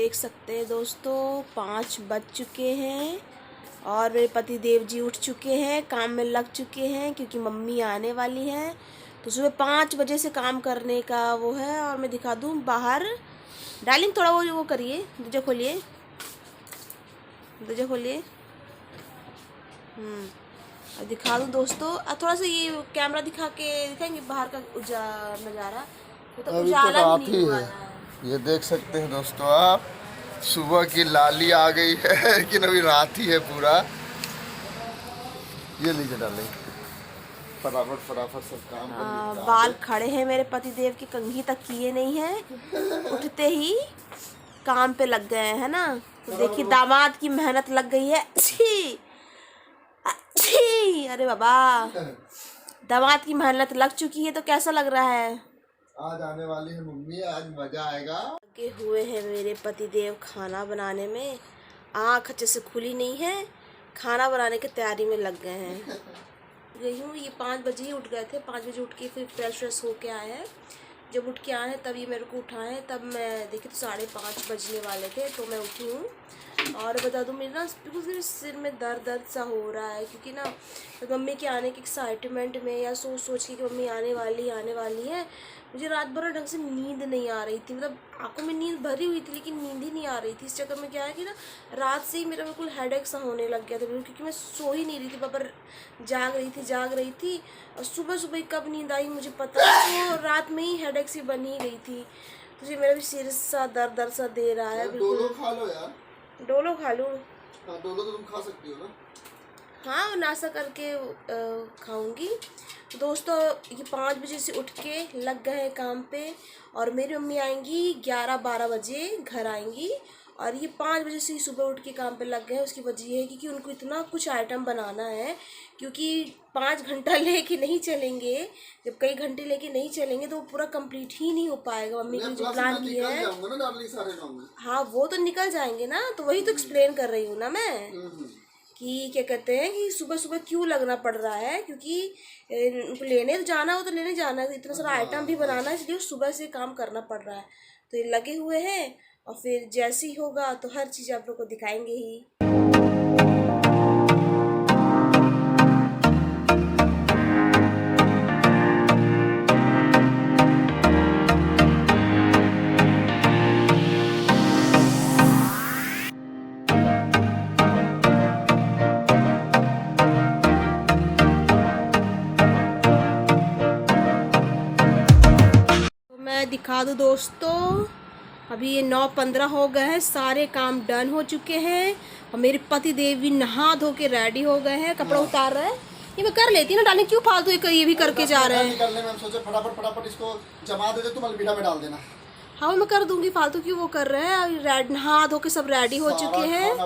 देख सकते हैं दोस्तों 5 बज चुके हैं और मेरे पति देव जी उठ चुके हैं, काम में लग चुके हैं क्योंकि मम्मी आने वाली है। तो सुबह 5 बजे से काम करने का वो है। और मैं दिखा दूँ बाहर। डार्लिंग थोड़ा वो करिए, दरवाजा खोलिए, दरवाजा खोलिए। और दिखा दूँ दोस्तों, थोड़ा सा ये कैमरा दिखाएंगे बाहर का नज़ारा। तो अभी उजाला तो भी नहीं हुआ है। है। ये देख सकते हैं दोस्तों आप, सुबह की लाली आ गई है लेकिन अभी रात ही है पूरा। ये लीजिए डालेंगे, फटाफट फटाफट सब काम कर लीजिए। बाल खड़े हैं मेरे पति देव के, कंघी तक किए नहीं हैं, उठते ही काम पे लग गए हैं ना। तो देखिए दामाद की मेहनत लग गई है। अच्छी अच्छी, अरे बाबा, दामाद की मेहनत लग चुकी है। तो कैसा लग रहा है? आज आने वाली है मम्मी, आज मजा आएगा। लगे हुए हैं मेरे पति देव खाना बनाने में। आँख अच्छे से खुली नहीं है, खाना बनाने की तैयारी में लग गए हैं। गई हूँ, ये 5 बजे ही उठ गए थे। 5 बजे उठ के फिर फ्रेश होके आए हैं। जब उठ के आए हैं तब ये मेरे को उठाए, तब मैं देखी तो 5:30 बजने वाले थे। तो मैं उठी हूँ और बता दूँ मेरे ना बिल्कुल मेरे सिर में दर्द सा हो रहा है क्योंकि ना मम्मी के आने के एक्साइटमेंट में या सोच के कि मम्मी आने वाली है, मुझे रात भर ढंग से नींद नहीं आ रही थी। मतलब आंखों में नींद भरी हुई थी लेकिन नींद ही नहीं आ रही थी। इस चक्कर में क्या है कि ना रात से ही मेरा बिल्कुल हेडेक सा होने लग गया था बिल्कुल, क्योंकि मैं सो ही नहीं रही थी। बराबर जाग रही थी और सुबह कब नींद आई मुझे पता नहीं। तो रात में ही हेडेक सी बनी गई थी। तो मेरा भी सिर सा दर्द सा दे रहा है बिल्कुल। डोलो खा लो यार। डोलो खा लूँ? हाँ, डोलो तो तुम खा सकती हो ना। हाँ, नाश्ता करके खाऊंगी। दोस्तों ये 5 बजे से उठ के लग गए हैं काम पे और मेरी मम्मी आएंगी 11-12 बजे घर आएंगी। और ये 5 बजे से ही सुबह उठ के काम पे लग गए हैं। उसकी वजह ये है क्योंकि उनको इतना कुछ आइटम बनाना है, क्योंकि 5 घंटा लेके नहीं चलेंगे। जब कई घंटे लेके नहीं चलेंगे तो वो पूरा कंप्लीट ही नहीं हो पाएगा। मम्मी ने जो प्लान किया है, हाँ वो तो निकल जाएंगे ना। तो वही तो एक्सप्लेन कर रही हूँ ना मैं कि क्या कहते हैं कि सुबह क्यों लगना पड़ रहा है, क्योंकि उनको लेने तो जाना है, वो तो लेने जाना है, इतना सारा आइटम भी बनाना है, इसलिए सुबह से काम करना पड़ रहा है। तो ये लगे हुए हैं और फिर जैसे ही होगा तो हर चीज़ आप लोग को दिखाएंगे ही। मैं दिखा दूँ दोस्तों, अभी ये 9:15 हो गए हैं, सारे काम डन हो चुके हैं और मेरे पति देव भी नहा धो के रेडी हो गए हैं। कपड़ा उतार रहे हैं, ये मैं कर लेती ना डालें, क्यों फालतू ये भी करके जा रहे हैं। निकलने में हम सोचे फटाफट इसको जमा दे, तुम अलमीरा में डाल देना। हाँ मैं कर दूंगी, फालतू क्यों वो कर रहे हैं। नहा धो के सब रेडी हो चुके हैं,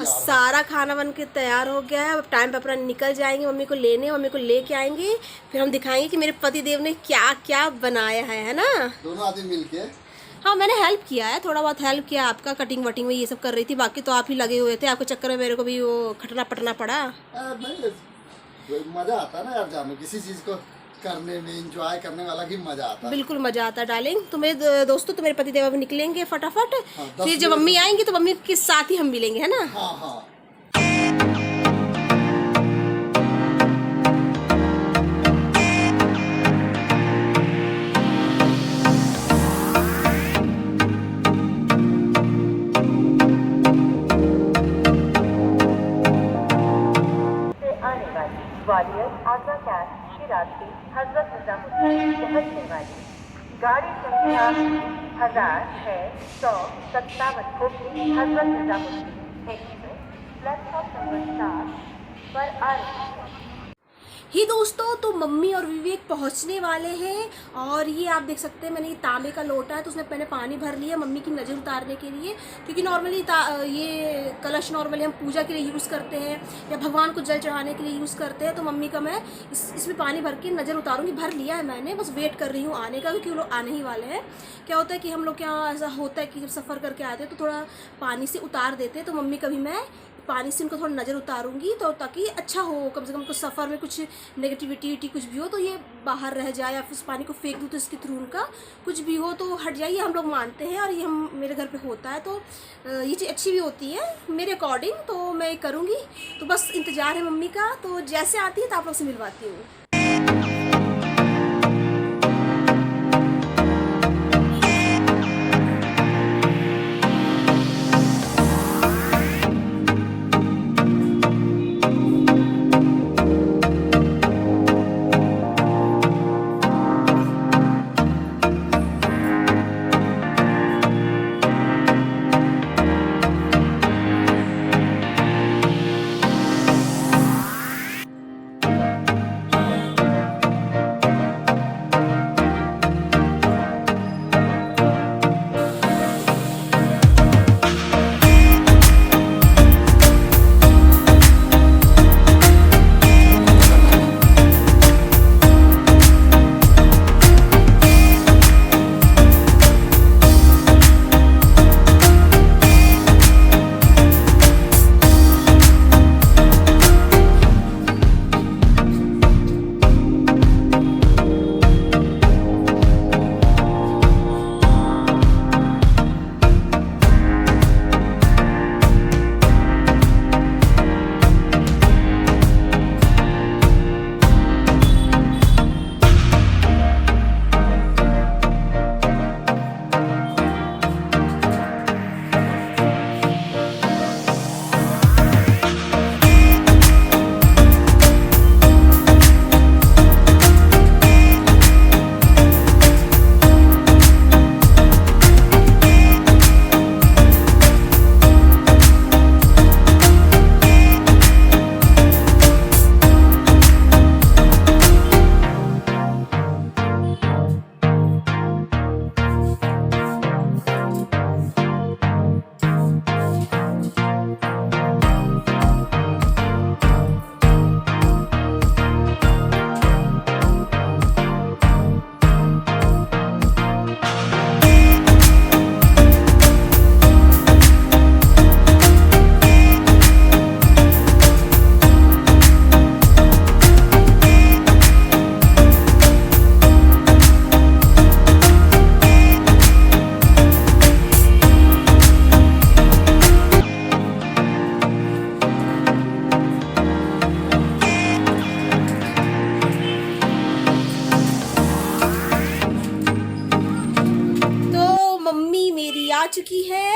सारा खाना बन के तैयार हो गया है। अब टाइम पे अपना निकल जाएंगे मम्मी को लेने, मम्मी को लेके आएंगे, फिर हम दिखाएंगे कि मेरे पति देव ने क्या क्या बनाया है ना। दोनों आदमी मिलके। हाँ मैंने हेल्प किया है, थोड़ा बहुत हेल्प किया। आपका कटिंग वटिंग में ये सब कर रही थी, बाकी तो आप ही लगे हुए थे। आपके चक्कर में मेरे को भी वो खटना पटना पड़ा। मजा आता है ना यार, जानो किसी चीज को करने में, एंजॉय करने वाला की मजा आता है। बिल्कुल मजा आता है डार्लिंग। तो मेरे दोस्तों, तो मेरे पति देव अब निकलेंगे फटाफट। हाँ, फिर जब मम्मी आएंगी तो मम्मी के साथ ही हम मिलेंगे, है ना। हाँ हाँ। ग्वालियर आगरा कैंट की रात्रि हजरत निजामुद्दीन पहुंचने वाली गाड़ी संख्या 1657 होगी Hazrat Nizamuddin express platform number 4 पर आ रही है। ही दोस्तों, तो मम्मी और विवेक पहुंचने वाले हैं और ये आप देख सकते हैं मैंने ये तांबे का लोटा है, तो उसमें मैंने पानी भर लिया मम्मी की नज़र उतारने के लिए। क्योंकि नॉर्मली ये कलश नॉर्मली हम पूजा के लिए यूज़ करते हैं या भगवान को जल चढ़ाने के लिए यूज़ करते हैं। तो मम्मी का मैं इसमें पानी भर के नज़र उतारूँगी। भर लिया है मैंने, बस वेट कर रही हूँ आने का, क्योंकि वो लोग आने ही वाले हैं। क्या होता है कि हम लोग क्या ऐसा होता है कि जब सफ़र करके आते हैं तो थोड़ा पानी से उतार देते हैं। तो मम्मी का भी मैं पानी से उनको थोड़ा नज़र उतारूंगी, तो ताकि अच्छा हो, कम से कम कुछ सफ़र में कुछ नेगेटिविटी कुछ भी हो तो ये बाहर रह जाए, या फिर उस पानी को फेंक दूँ तो इसके थ्रू उनका कुछ भी हो तो हट जाए, ये हम लोग मानते हैं और ये हम मेरे घर पे होता है। तो ये चीज़ अच्छी भी होती है मेरे अकॉर्डिंग, तो मैं करूँगी। तो बस इंतज़ार है मम्मी का, तो जैसे आती है तो आप लोग से मिलवाती हूँ। आ चुकी है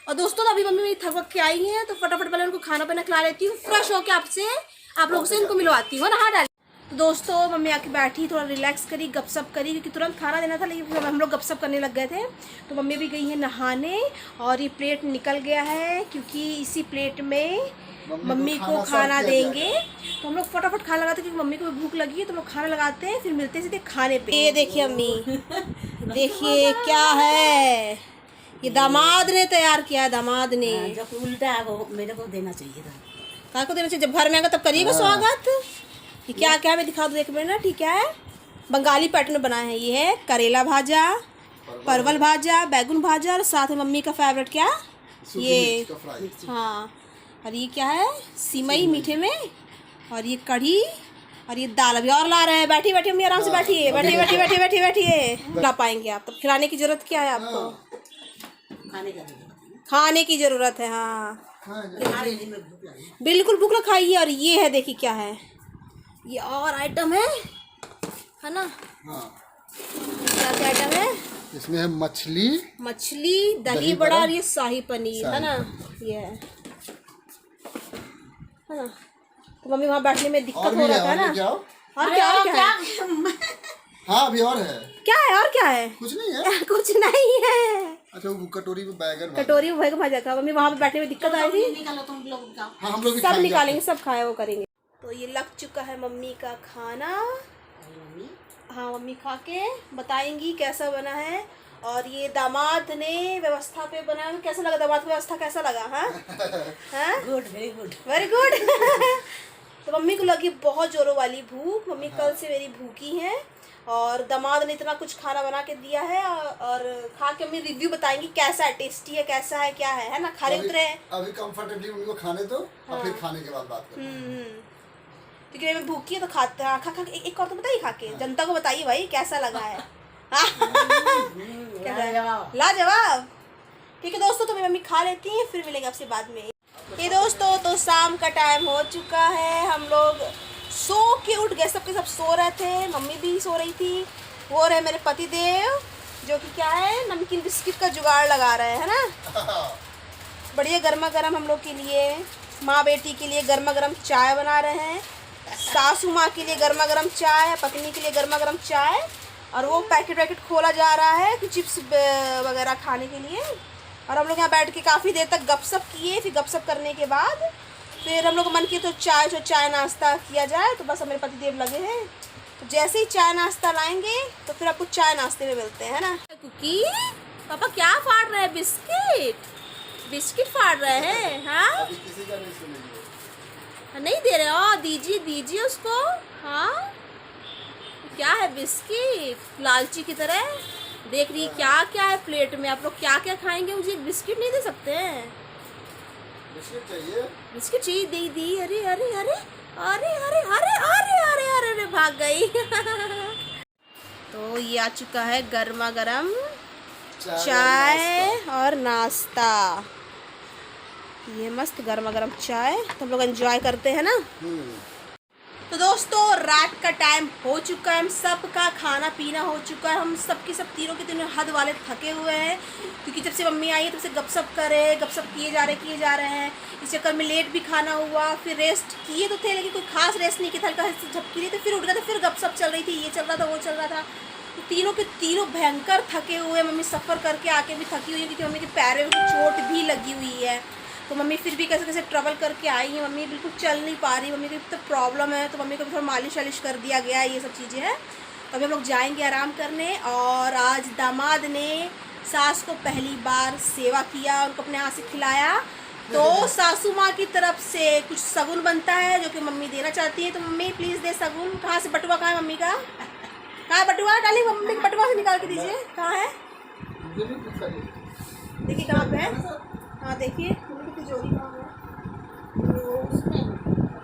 और दोस्तों तो अभी मम्मी मेरी थक के आई हैं, तो फटाफट पहले उनको खाना पीना खिला लेती हूँ, फ्रेश होके आप लोगों से इनको मिलवाती हूँ ना। हाँ डाल। तो दोस्तों मम्मी आके बैठी, थोड़ा रिलैक्स करी, गपशप करी, क्योंकि तुरंत खाना देना था, लेकिन हम लोग गपशप करने लग गए थे। तो मम्मी भी गई है नहाने और ये प्लेट निकल गया है, क्योंकि इसी प्लेट में मम्मी को खाना देंगे। तो हम लोग फटाफट खाना लगाते हैं, क्योंकि मम्मी को भी भूख लगी है, तो हम लोग खाना लगाते हैं, फिर मिलते हैं सीधे खाने पे। ये देखिए अम्मी, देखिए क्या है, ये दामाद ने तैयार किया है, दामाद ने। जब उल्टा है वो मेरे को देना चाहिए था। कहाँ को देना चाहिए? जब घर में आएगा तब करिएगा स्वागत। ये क्या क्या मैं दिखा दूँ एक मिनट ना, ठीक है? बंगाली पैटर्न बनाए हैं। ये है करेला भाजा, परवल भाजा, बैगन भाजा, और साथ में मम्मी का फेवरेट क्या, ये हाँ, और ये क्या है, सिमई मीठे में, और ये कढ़ी, और ये दाल अभी और ला रहे हैं। बैठी बैठी मम्मी आराम से बैठिए, बैठिए बैठिए बैठिए बैठिए बैठिए। ला पाएंगे आप, तब खिलाने की जरूरत क्या है आपको? खाने की जरूरत है। हाँ बिल्कुल भूख लगा, खाइए। और ये है, देखिए क्या है, ये और आइटम है ना। क्या क्या आइटम है इसमें? है मछली, दही बड़ा, और ये शाही पनीर है ना, ये है ना। तो मम्मी वहाँ बैठने में दिक्कत हो रहा था ना। और क्या है? हाँ अभी और है। क्या है और क्या है? कुछ नहीं है। कुछ नहीं है। अच्छा वो कटोरी में बैगन, कटोरी में बैगन भाजा था। मम्मी वहाँ पे बैठने में दिक्कत आई थी। हाँ हम लोग सब निकालेंगे, सब खाए वो करेंगे। तो ये लग चुका है मम्मी का खाना। हाँ मम्मी खा के बताएंगी कैसा बना है। और ये दामाद ने व्यवस्था पे बनाया, कैसा लगा दामाद की व्यवस्था, कैसा लगा? हाँ good, very good, very good. तो मम्मी को लगी बहुत जोरों वाली भूख। मम्मी कल से मेरी भूखी हैं, और दामाद ने इतना कुछ खाना बना के दिया है, और खा के मम्मी रिव्यू बताएंगी कैसा है, टेस्टी है, कैसा है, क्या है ना। खा रहे उतरे हैं अभी कंफर्टेबली उनको खाने दो, और फिर खाने के बाद बात करेंगे। क्योंकि मैं भूखी है तो खाता खा खा एक और तो बताइए खा के जनता को बताइए भाई कैसा लगा है। लाजवाब। ठीक है दोस्तों, तो मेरी मम्मी खा लेती हैं, फिर मिलेंगे आपसे बाद में। ये दोस्तों तो शाम का टाइम हो चुका है, हम लोग सो के उठ गए, सबके सब सो रहे थे, मम्मी भी सो रही थी। वो रहे मेरे पति देव जो कि क्या है नमकीन बिस्किट का जुगाड़ लगा रहे हैं ना, बढ़िया गर्मा गर्म हम लोग के लिए, माँ बेटी के लिए गर्मा गर्म चाय बना रहे हैं, सासू माँ के लिए गर्मा गर्म चाय, पत्नी के लिए गर्मा गर्म चाय, और वो पैकेट खोला जा रहा है कि चिप्स वगैरह खाने के लिए। और हम लोग यहाँ बैठ के काफ़ी देर तक गपशप किए, फिर गपशप करने के बाद फिर हम लोग मन किए तो चाय नाश्ता किया जाए, तो बस मेरे पति देव लगे हैं, तो जैसे ही चाय नाश्ता लाएंगे तो फिर आपको चाय नाश्ते में मिलते हैं ना। कुकी पापा क्या फाड़ रहे हैं? बिस्किट फाड़ रहे हैं। हाँ किसी का नहीं सुनेंगे। नहीं दे रहे हो, दीजिए उसको। हाँ क्या है? बिस्किट लालची की तरह देख रही क्या क्या है प्लेट में। आप लोग क्या क्या खाएंगे? मुझे एक बिस्किट नहीं दे सकते हैं? बिस्किट चाहिए? दी। अरे अरे अरे अरे अरे अरे अरे अरे अरे अरे भाग गई। तो ये आ चुका है गर्मा गर्म चाय और नाश्ता। ये मस्त गर्मा गर्म चाय तो हम लोग एंजॉय करते हैं ना। तो दोस्तों रात का टाइम हो चुका है, हम सब का खाना पीना हो चुका है, हम सब तीनों के तीनों हद वाले थके हुए हैं, क्योंकि जब से मम्मी आई है तब से गपशप किए जा रहे हैं। इस चक्कर में लेट भी खाना हुआ, फिर रेस्ट किए तो थे लेकिन कोई खास रेस्ट नहीं किया था, हल्का झपकी रही, तो फिर उठ गए थे, फिर गपशप चल रही थी, ये चल रहा था वो चल रहा था। तो तीनों के तीनों भयंकर थके हुए, मम्मी सफ़र करके आके भी थकी हुई है, क्योंकि मम्मी के पैर में चोट भी लगी हुई है। तो मम्मी फिर भी कैसे ट्रैवल करके आई है, मम्मी बिल्कुल चल नहीं पा रही, मम्मी को तो प्रॉब्लम है, तो मम्मी को भी थोड़ा मालिश वालिश कर दिया गया है, ये सब चीज़ें हैं। तो अभी हम लोग जाएंगे आराम करने। और आज दामाद ने सास को पहली बार सेवा किया, उनको अपने हाथ से खिलाया, तो सासू माँ की तरफ से कुछ सगुन बनता है जो कि मम्मी देना चाहती है। तो मम्मी प्लीज़ दे सगुन। कहाँ से बटुआ? कहाँ है मम्मी का? कहाँ है बटुआ? डाली मम्मी के बटुआ से निकाल के दीजिए। कहाँ है? देखिए कहाँ पे है। हाँ देखिए जोड़ी कहाँ है।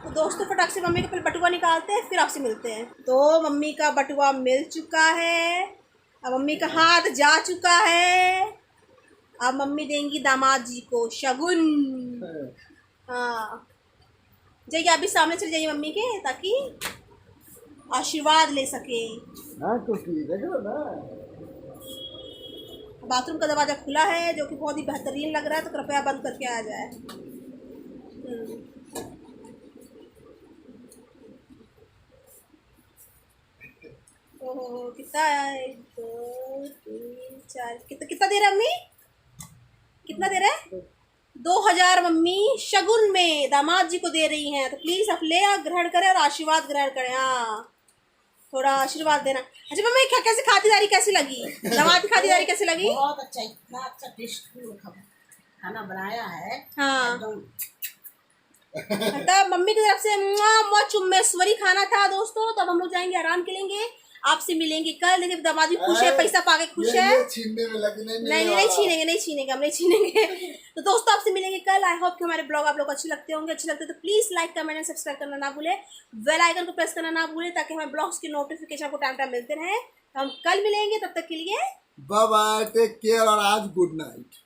तो दोस्तों फटाक से मम्मी का पहले बटुआ निकालते हैं, फिर आपसे मिलते हैं। तो मम्मी का बटुआ मिल चुका है, अब मम्मी का हाथ जा चुका है, अब मम्मी देंगी दामाद जी को शगुन। हाँ जाइए, आप भी सामने चले जाइए मम्मी के, ताकि आशीर्वाद ले सके। बाथरूम का दरवाज़ा खुला है जो कि बहुत ही बेहतरीन लग रहा है, तो कृपया बंद करके आ जाए। ओहो कितना है? 1 2 3 4 कितना दे रहा है मम्मी? कितना दे रहा है? 2000 मम्मी शगुन में दामाद जी को दे रही हैं। तो प्लीज़ आप ले ग्रहण करें और आशीर्वाद ग्रहण करें। हाँ थोड़ा आशीर्वाद देना। अच्छा मम्मी कैसे खातिरदारी कैसी लगी? दामाद की खातिरदारी कैसी लगी? बहुत अच्छा, इतना अच्छा टेस्टफुल खाना बनाया है। हाँ तब मम्मी की तरफ से मुआ चुम्मेश्वरी खाना था दोस्तों। तब हम लोग जाएंगे आराम करेंगे, आपसे मिलेंगे कल। देखिए दामाद भी खुश है, पैसा पाके खुश है। छीनने में लगे नहीं छीनेंगे, हम नहीं छीनेंगे। तो दोस्तों आपसे मिलेंगे कल। आई होप कि हमारे ब्लॉग आप लोग अच्छे लगते होंगे। अच्छे लगते तो please like comment and subscribe करना ना भूलें, बेल आइकन को प्रेस करना ना भूलें, ताकि हमारे ब्लॉग्स की नोटिफिकेशन आपको टाइम मिलते रहें। तो हम कल मिलेंगे, तब तक के लिए बाय बाय, टेक केयर और आज गुड नाइट।